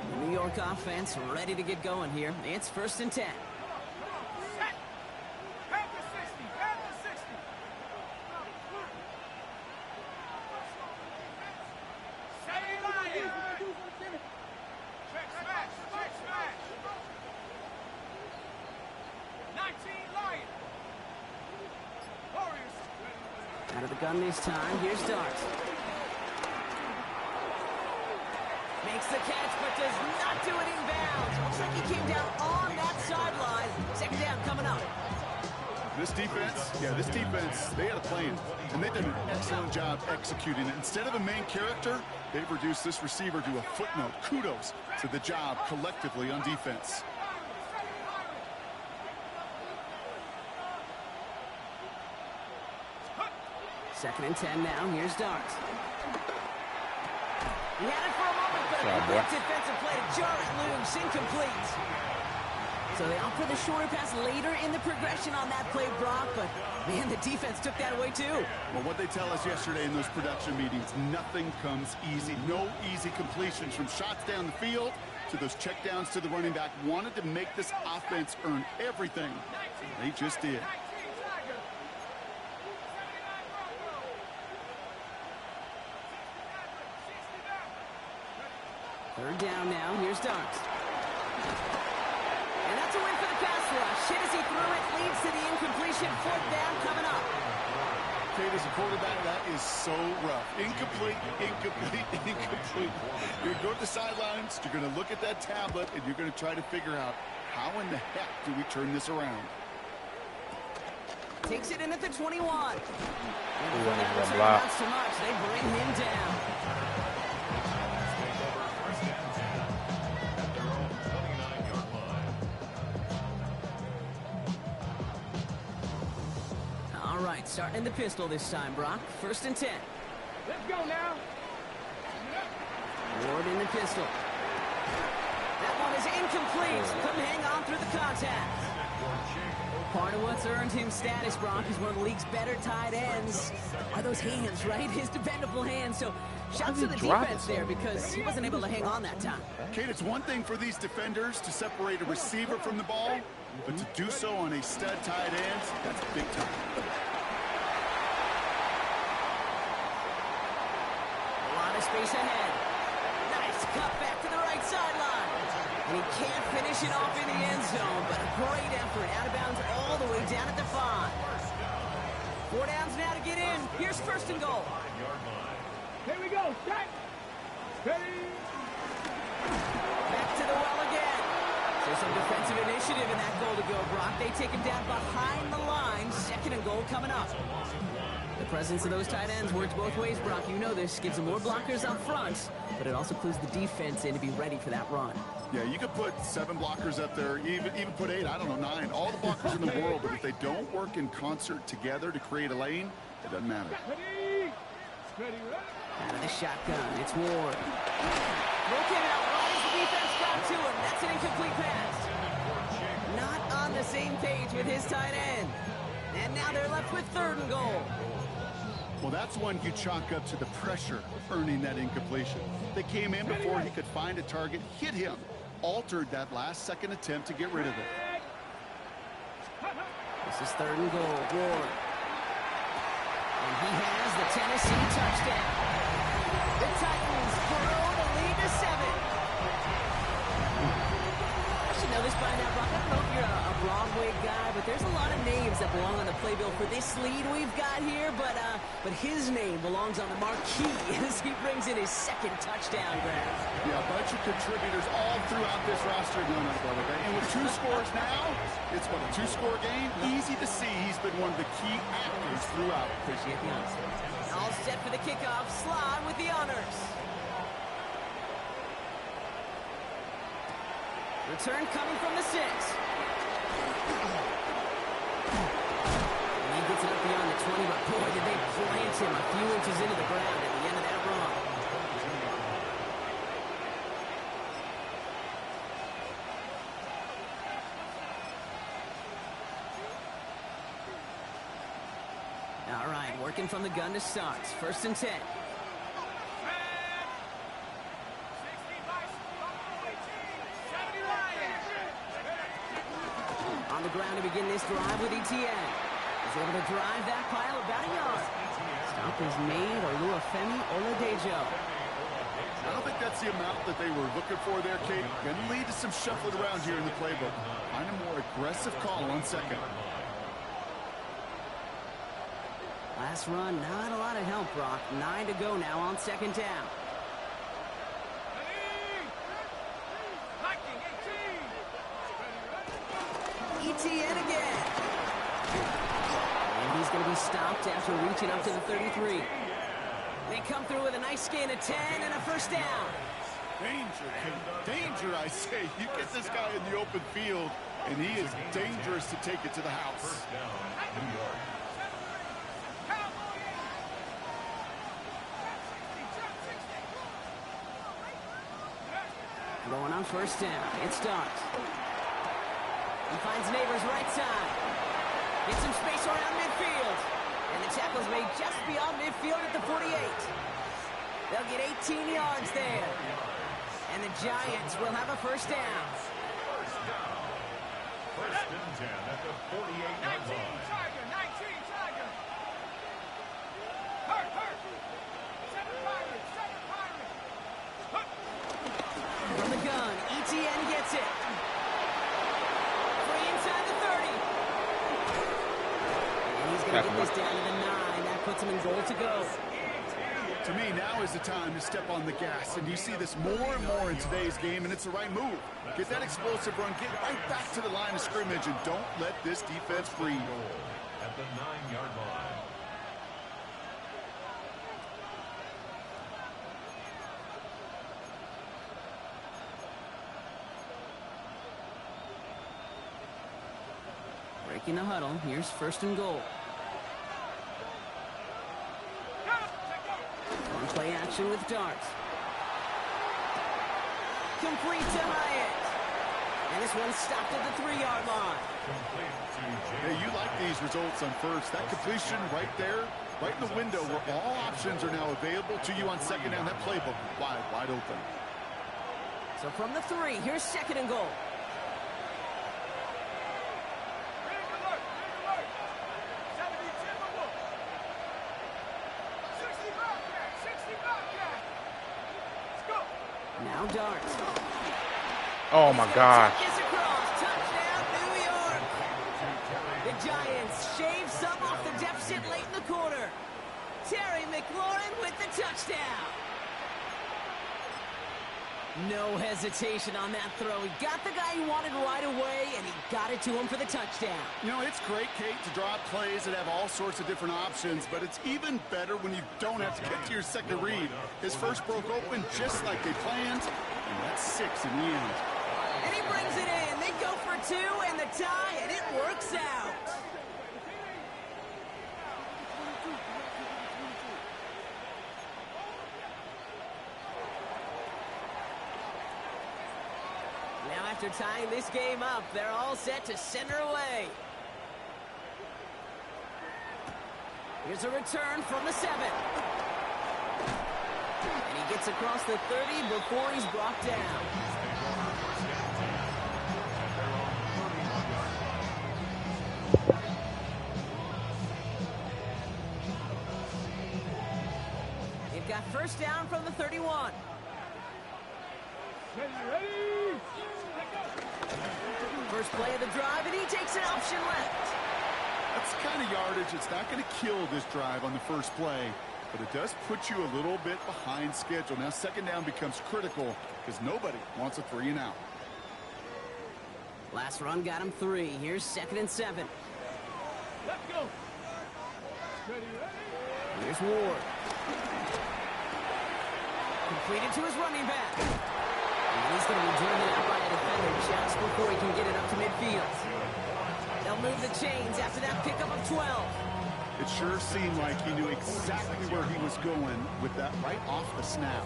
The New York offense ready to get going here. It's 1st and 10. Out of the gun this time. Here's Starks. Makes the catch, but does not do it in bounds. Looks like he came down on that sideline. 2nd down coming up. This defense, they had a plan, and they've done an excellent job executing it. Instead of a main character, they've reduced this receiver to a footnote. Kudos to the job collectively on defense. Second and 10 now. Here's Starks. He had it for a moment, but a quick defensive play to jar it loose. Incomplete. So they opt for the shorter pass later in the progression on that play, Brock, but man, the defense took that away too. Well, what they tell us yesterday in those production meetings, nothing comes easy. No easy completions from shots down the field to those checkdowns to the running back. Wanted to make this offense earn everything. They just did. Third down now. Here's Starks. And that's a win for the pass rush. Hit as he threw it. Leads to the incompletion. 4th down coming up. Kate, as a quarterback, that is so rough. Incomplete, incomplete, incomplete. You're going to go to the sidelines. You're going to look at that tablet, and you're going to try to figure out how in the heck do we turn this around. Takes it in at the 21. And before that return amounts to much, they bring him down. All right, starting in the pistol this time, Brock. 1st and 10. Let's go now. Ward in the pistol. That one is incomplete. Couldn't hang on through the contact. Part of what's earned him status, Brock, is one of the league's better tight ends. Are those hands, right? His dependable hands. So shouts to the defense there because he wasn't able to hang on that time. Kate, it's one thing for these defenders to separate a receiver from the ball, but to do so on a stud tight end, that's big time. A lot of space ahead. Nice cut back to the right sideline. And he can't finish it off in the end zone, but a great effort. Out of bounds all the way down at the 5. 4 downs now to get in. Here's 1st and goal. Here we go. Set. Ready. Back to the well again. So some defensive initiative in that goal to go, Brock. They take him down behind the line. 2nd and goal coming up. The presence of those tight ends works both ways, Brock. You know this. Gives them more blockers up front, but it also clues the defense in to be ready for that run. Yeah, you could put 7 blockers up there, even put 8, I don't know, 9. All the blockers in the world, but if they don't work in concert together to create a lane, it doesn't matter. Ready. Ready. Out of the shotgun, it's Ward. Broken out right as the defense got to him. That's an incomplete pass. Not on the same page with his tight end. And now they're left with 3rd and goal. Well, that's one you chalk up to the pressure earning that incompletion. They came in before he could find a target, hit him, altered that last-second attempt to get rid of it. This is 3rd and goal. Ward. And he has the Tennessee touchdown. The Titans grow the lead to 7. I should know this by now, Brock. I don't know if you're a Broadway guy, but there's a lot of names that belong on the playbill for this lead we've got here, but his name belongs on the marquee as he brings in his 2nd touchdown grab. Yeah, a bunch of contributors all throughout this roster. No, not Broadway. And with 2 scores now, it's what, a 2-score game? Easy to see he's been one of the key actors throughout. Appreciate the honesty. All set for the kickoff. Slot with the honors. Return coming from the 6. And he gets it up beyond the 20, but boy, did they plant him a few inches into the ground at the end of that run. All right, working from the gun to start. 1st and 10. On the ground to begin this drive with Etienne. He's able to drive that pile about a yard. Stop is made, Oluwafemi Oladejo. I don't think that's the amount that they were looking for there, Kate. Going to lead to some shuffling around here in the playbook. Find a more aggressive call on 2nd. Last run, not a lot of help, Brock. 9 to go now on 2nd down. Etienne again. And he's going to be stopped after reaching up to the 33. They come through with a nice gain of 10 and a 1st down. Danger, Kate. Danger, I say. You get this guy in the open field, and he is dangerous to take it to the house. 1st down, New York. Going on 1st down. It starts. He finds Neighbors right side. Gets some space around midfield. And the tackle's made just beyond midfield at the 48. They'll get 18 yards there. And the Giants will have a 1st down. 1st and 10 at the 48-yard line. 19 Tiger. Hurt. 7 Pirates. From the gun, Etienne gets it. Free inside the 30. And he's going to get this down to the 9. That puts him in goal to go. To me, now is the time to step on the gas, and you see this more and more in today's game, and it's the right move. Get that explosive run, get right back to the line of scrimmage, and don't let this defense breathe. At the 9-yard line. Breaking the huddle. Here's 1st and goal. On play action with darts. Complete to Hyatt. And this one's stopped at the 3-yard line. Hey, you like these results on 1st. That completion right there, right in the window where all options are now available to you on 2nd down. That playbook wide open. So from the 3, here's 2nd and goal. Now darts. Oh my gosh. Touchdown, New York. The Giants shave some off the deficit late in the quarter. Terry McLaurin with the touchdown. No hesitation on that throw. He got the guy he wanted right away, and he got it to him for the touchdown. You know, it's great, Kate, to draw up plays that have all sorts of different options, but it's even better when you don't have to get to your 2nd read. His 1st broke open just like they planned, and that's 6 in the end. And he brings it in. They go for 2 and the tie, and it works out. Now after tying this game up, they're all set to center away. Here's a return from the 7. And he gets across the 30 before he's brought down. They've got 1st down from the 31. Ready. First play of the drive, and he takes an option left. That's the kind of yardage it's not going to kill this drive on the 1st play, but it does put you a little bit behind schedule. Now 2nd down becomes critical because nobody wants a 3 and out. Last run got him 3. Here's 2nd and 7. Let's go. Ready. Here's Ward. Completed to his running back. And he's going to be driven out by a defender just before he can get it up to midfield. They'll move the chains after that pickup of 12. It sure seemed like he knew exactly where he was going with that right off the snap.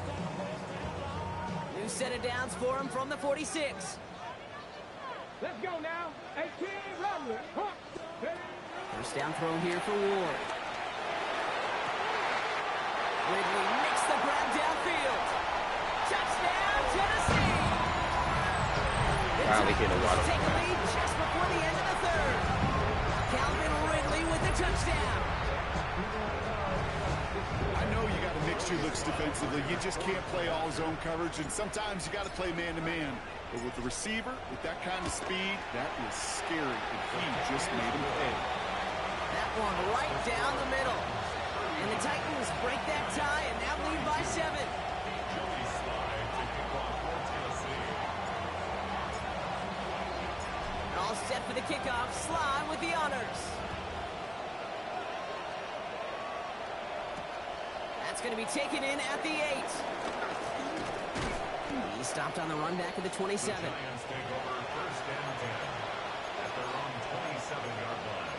New set of downs for him from the 46. Let's go now. 18, run. First down throw here for Ward. Ridley makes the grab downfield. Touchdown, Tennessee! The Finally hit a lot of take a lead just before the end of the third. Calvin Ridley with the touchdown. I know you got to mix your looks defensively. You just can't play all zone coverage, and sometimes you got to play man-to-man. But with the receiver, with that kind of speed, that is scary, and he just made him pay. That one right down the middle. And the Titans break that tie and now lead by 7. All set for the kickoff. Sly with the honors. That's going to be taken in at the 8. He stopped on the run back at the 27. The Giants take over first and 10 at their own 27-yard line.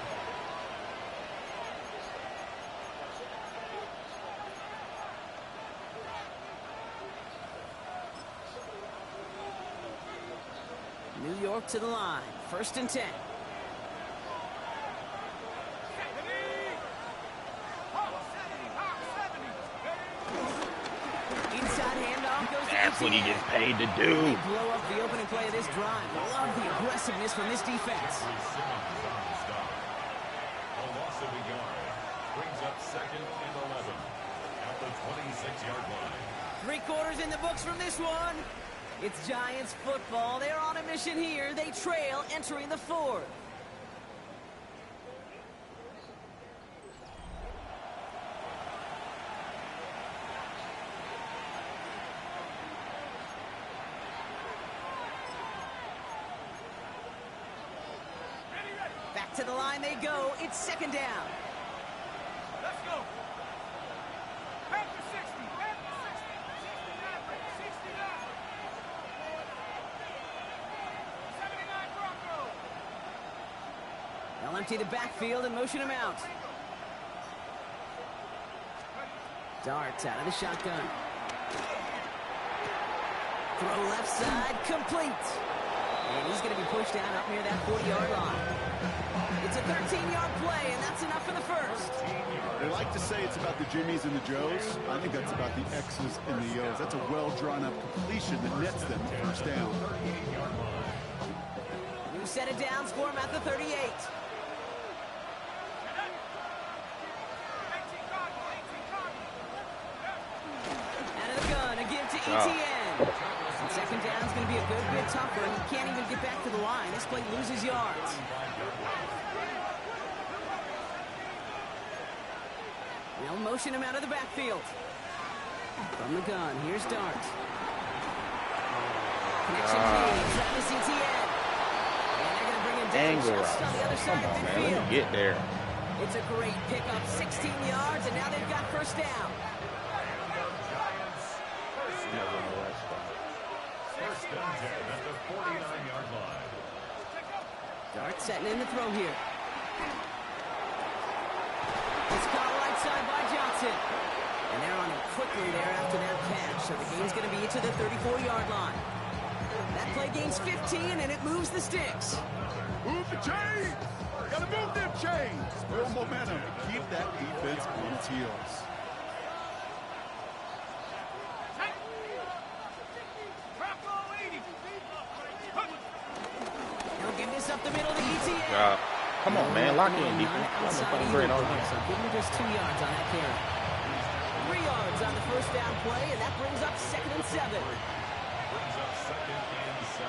New York to the line. First and 10. Inside handoff goes to That's what he gets paid to do. They blow up the opening play of this drive. Love the aggressiveness from this defense. A loss of a yard brings up second and 11 at the 26-yard line. 3 quarters in the books from this one. It's Giants football. They're on a mission here. They trail entering the 4th. Back to the line they go. It's second down. Let's go. Back to 60. Back to 60. 69. 79 Broncos. They'll empty the backfield and motion him out. Dart out of the shotgun. Throw left side, complete. And he's going to be pushed down up near that 40-yard line. It's a 13-yard play, and that's enough for the first. They like to say it's about the Jimmies and the Joes. I think that's about the X's and the O's. That's a well-drawn-up completion that nets them first down. New set of downs for him at the 38. Out of the gun, a give to ETN. And second down's going to be a good bit tougher, and he can't even get back to the line. This play loses yards. They'll motion him out of the backfield. From the gun, here's Dart. Connection made, Travis Etienne. And they're going to bring him down just on the other side of midfield. Let me get there. It's a great pickup, 16 yards, and now they've got first down. First and 10 at the 49-yard line. Dart setting in the throw here. It's caught right side by Johnson. And they're on him quickly there after that catch. So the game's going to be to the 34-yard line. That play gains 15, and it moves the sticks. Move the chains! Gotta move them chains! Build momentum. Keep that defense on its heels. He'll give this up the middle to ETA. Come on, man. Lock in, defense. I'm great all game. So give him just 2 yards on that carry. 3 yards on the first down play, and that brings up second and 7. Brings up second and 7.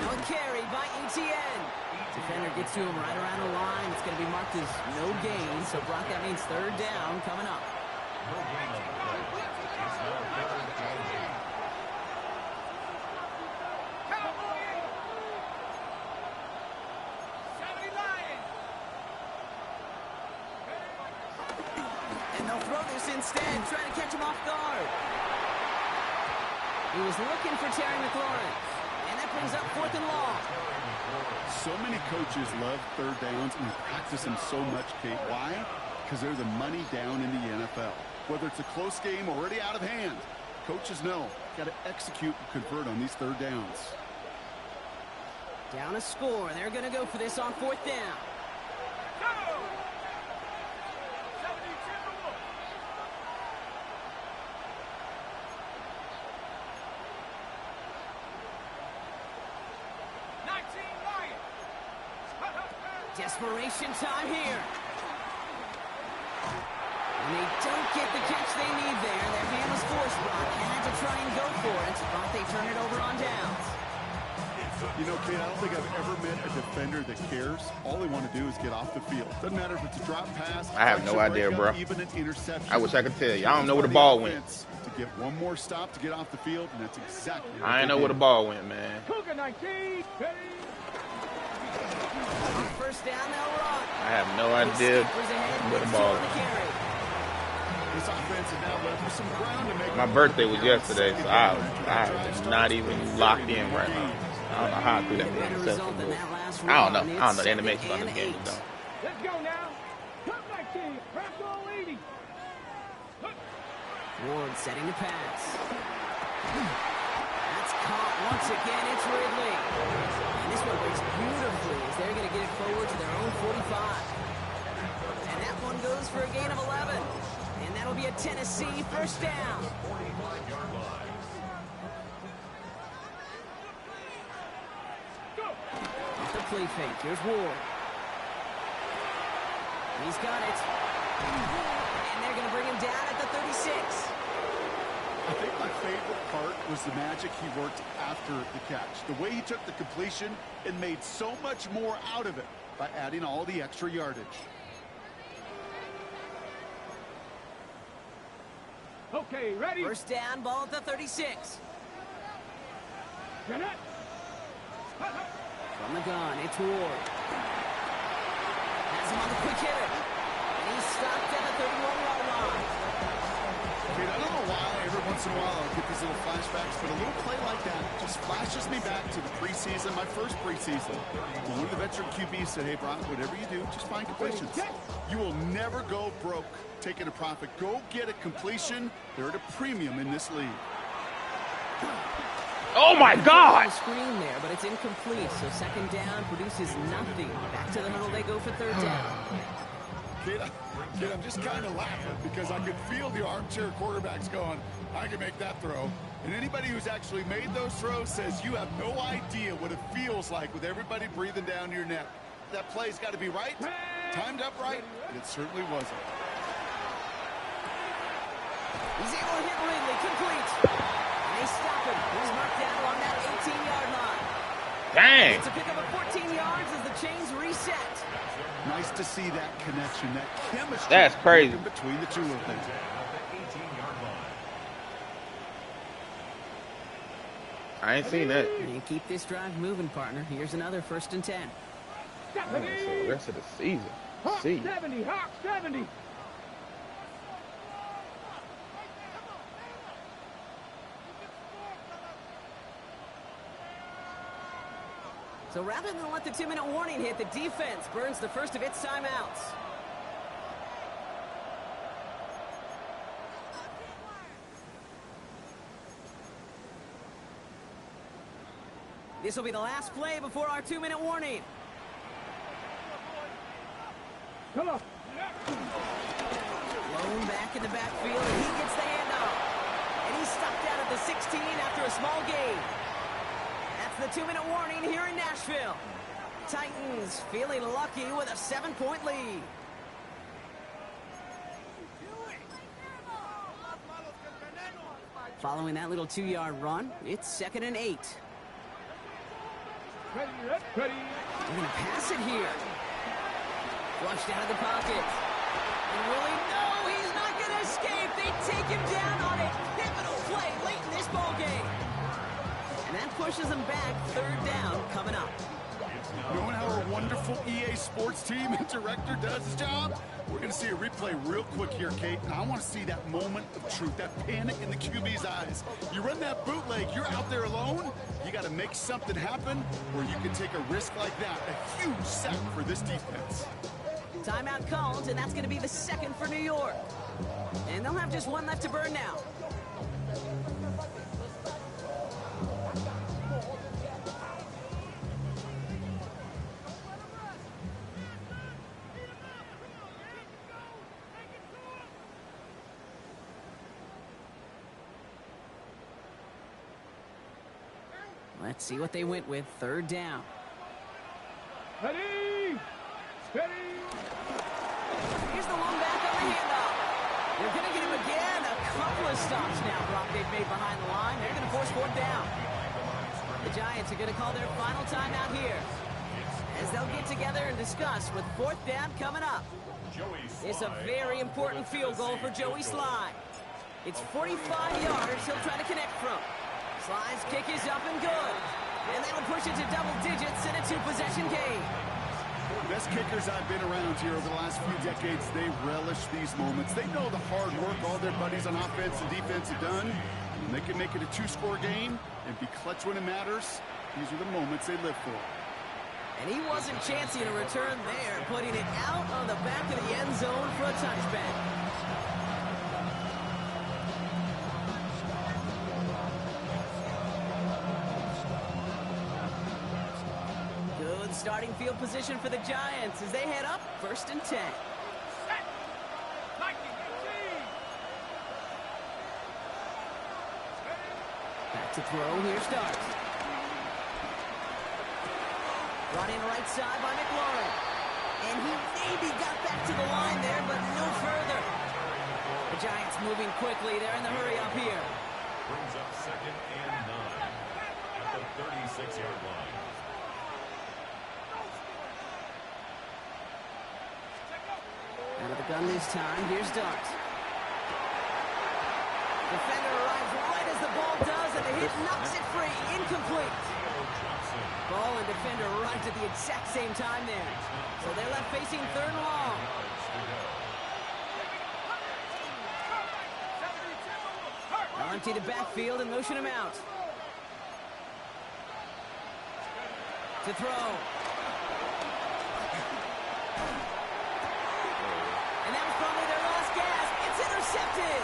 Now a carry by ETN. Defender gets to him right around the line. It's going to be marked as no gain. So, Brock, that means third down coming up. No gain on the play. It's now third and 8. They'll throw this instead, trying to catch him off guard. He was looking for Terry McLaurin. And that brings up 4th and long. So many coaches love third downs and practice them so much, Kate. Why? Because they're the money down in the NFL. Whether it's a close game or already out of hand, coaches know, got to execute and convert on these third downs. Down a score. They're going to go for this on 4th down. Go! 72. Desperation time here. And they don't get the catch they need there. Their man was forced, Brock. Had to try and go for it, but they turn it over on downs. You know, Kate, I don't think I've ever met a defender that cares. All they want to do is get off the field. Doesn't matter if it's a drop pass. I have no idea, bro. Even an interception. I wish I could tell you. I don't know where the ball went. To get one more stop to get off the field, and that's exactly what I ain't know where the ball went, man. Cougar 19. Ready? On 1st down, they'll run. I have no idea where the ball went. This offense is now left with some ground to make. My birthday was yesterday, so I am not even locked in right now. I don't know how I threw that interception. I don't know. I don't know the animation on this game, though. Let's go now. Come 19. Press all 80. Ward setting the pass. That's caught once again. It's Ridley. And this one breaks beautifully as they're going to get it forward to their own 45. And that one goes for a gain of 11. And that'll be a Tennessee 1st down. 45-yard line. Off the play fake. Here's Ward. He's got it. And they're going to bring him down at the 36. I think my favorite part was the magic he worked after the catch. The way he took the completion and made so much more out of it by adding all the extra yardage. Okay, ready? 1st down, ball at the 36. Jeanette. From the gun, it's Ward. Has him on the quick hitter. And he's stopped at the 31-yard line. Kate, I don't know why every once in a while I'll get these little flashbacks, but a little play like that just flashes me back to the preseason, my first preseason. When one of the veteran QBs said, hey, Brock, whatever you do, just find completions. You will never go broke taking a profit. Go get a completion. They're at a premium in this league. Oh, my God! Screen there, but it's incomplete, so 2nd down produces nothing. Back to the huddle they go for 3rd down. Kid, I'm just kind of laughing because I could feel the armchair quarterbacks going, I can make that throw. And anybody who's actually made those throws says you have no idea what it feels like with everybody breathing down your neck. That play's got to be right, timed up right, and it certainly wasn't. He's able to hit Ridley, complete. And they stop him. He's marked down along that 18-yard line. Dang! It's a pick up of 14 yards as the chains reset. Nice to see that connection, that chemistry. That's crazy. Between the two of them. I ain't seen that. And keep this drive moving, partner. Here's another 1st and 10. For the rest of the season. Hawk See. 70. Hawk 70. So rather than let the 2-minute warning hit, the defense burns the first of its timeouts. This will be the last play before our 2-minute warning. Come on. Blown back in the backfield, and he gets the handoff. And he's stopped out at the 16 after a small gain. That's the 2-minute warning here in Nashville. Titans feeling lucky with a 7-point lead. Following that little 2-yard run, it's 2nd and 8. Ready. They're going to pass it here. Flushed out of the pocket. And really, no, he's not going to escape. They take him down on a pivotal play late in this ball game. And that pushes them back. 3rd down coming up. Knowing how our wonderful EA Sports team and director does his job, we're going to see a replay real quick here, Kate. And I want to see that moment of truth, that panic in the QB's eyes. You run that bootleg, you're out there alone. You got to make something happen, or you can take a risk like that. A huge sack for this defense. Timeout called, and that's going to be the second for New York. And they'll have just one left to burn now. Let's see what they went with. Third down. Ready, steady. Here's the long back on the handoff. They're going to get him again. A couple of stops now, Brock, they've made behind the line. They're going to force fourth down. The Giants are going to call their final timeout here, as they'll get together and discuss with fourth down coming up. It's a very important field goal for Joey Sly. It's 45 yards he'll try to connect from. Sly's kick is up and good. And that'll push it to double digits in a two-possession game. The best kickers I've been around here over the last few decades, they relish these moments. They know the hard work all their buddies on offense and defense have done. And they can make it a two-score game and be clutch when it matters. These are the moments they live for. And he wasn't chancing a return there, putting it out on the back of the end zone for a touchback. Good starting field position for the Giants as they head up 1st and 10. Back to throw, here starts. Brought in right side by McLaurin. And he maybe got back to the line there, but no further. The Giants moving quickly. They're in the hurry up here. Brings up 2nd and 9 at the 36-yard line. Out of the gun this time. Here's Dart. Defender arrives right as the ball does, and the hit knocks it free. Incomplete. Ball and defender arrived at the exact same time there. So they're left facing 3rd and long. They'll empty the backfield and motion him out. To throw. And that was probably their last gasp. It's intercepted.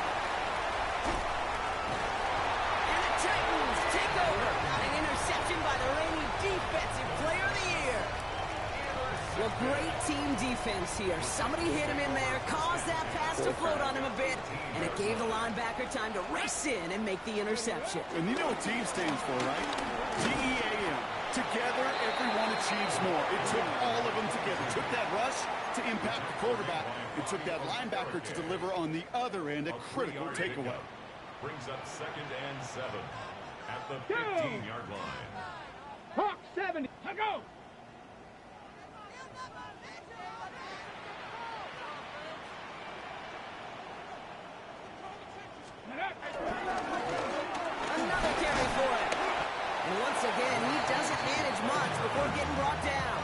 And the Titans take over on an interception by the reigning Defensive Player of the Year. Well, great team defense here. Somebody hit him in there, caused that pass to float on him a bit, and it gave the linebacker time to race in and make the interception. And you know what team stands for, right? T-E-A-M. Together, everyone achieves more. It took all of them together. It took that rush to impact the quarterback. It took that linebacker to deliver on the other end, a critical takeaway. Brings up 2nd and 7 at the 15-yard line. Hawk 70. Let go. Another carry for him. And once again, he doesn't manage much before getting brought down.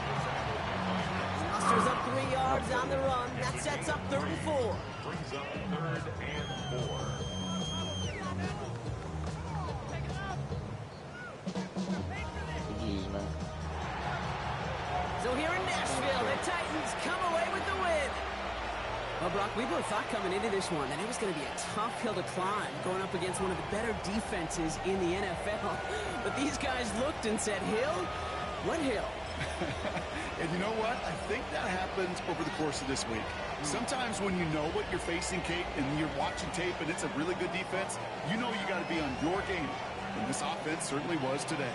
Musters up 3 yards on the run. That sets up 3rd and 4. Brings up 3rd and 4. Jeez, man. So here in Nashville, the Titans come away with the win. Well, Brock, we both thought coming into this one that it was going to be a tough hill to climb, going up against one of the better defenses in the NFL. But these guys looked and said, Hill? What hill? And you know what? I think that happens over the course of this week. Sometimes when you know what you're facing, Kate, and you're watching tape and it's a really good defense, you know you got to be on your game. And this offense certainly was today.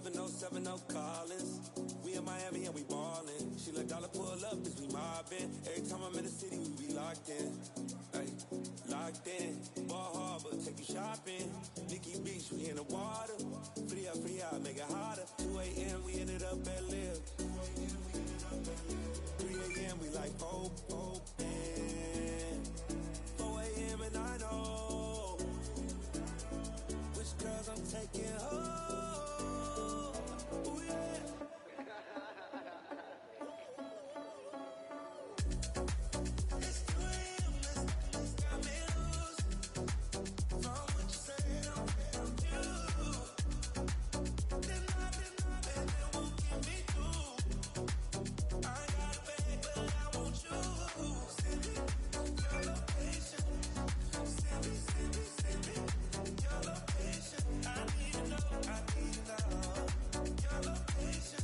707 Collins. We in Miami and we ballin'. She let dollar pull up as we mobbin'. Every time I'm in the city, we be locked in. Ay, locked in. Ball Harbor, take you shopping. Nikki Beach, we in the water. Free up, make it hotter. 2 a.m. we ended up at Live. 3 a.m. we like open. 4 a.m. and I know which girls I'm taking home. Ooh, yeah. It's 2 a.m. Let's got me loose. From what you say, I'm you. Then it won't get me through. I ain't got a bag, but I want you. Send me your location. Send me your location. I need to know your location.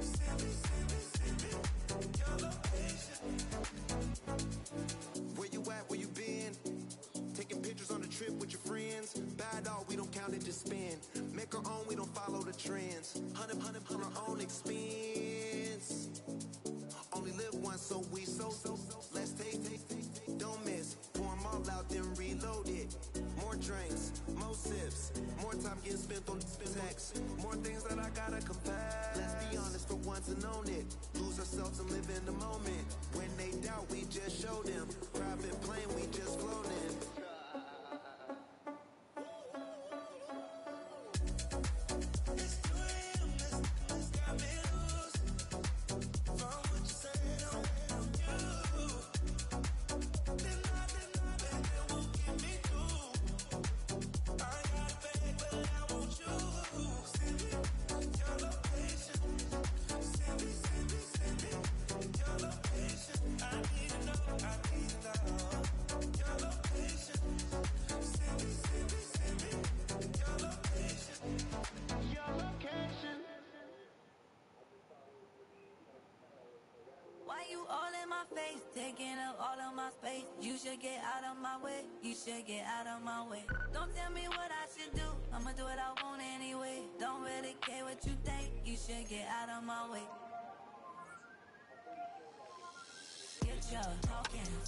Send me your location. Where you at? Where you been? Taking pictures on the trip with your friends. Bad dog, we don't count it, just spend. Make our own, we don't follow the trends. 100 on our own expense. Only live once, so let's take. Don't miss. Pour 'em all out, then reload it. More drinks, more sips. More time getting spent on text. More things that I gotta confess. Let's be honest for once and own it. Lose ourselves and live in the moment. When they doubt, we just show them. Private plane, we just float in. It's 2 a.m. Let's got me loose. From what you say, I'm you. Then it won't get me through. I ain't got a bag, but I want you. Send me your location. Send me your location. I need to know your location. Send me your location. Your location. Why you all in my face, taking up all of my space? You should get out of my way, you should get out of my way. Don't tell me what I should do, I'ma do what I want anyway. Don't really care what you think, you should get out of my way. Get your talking.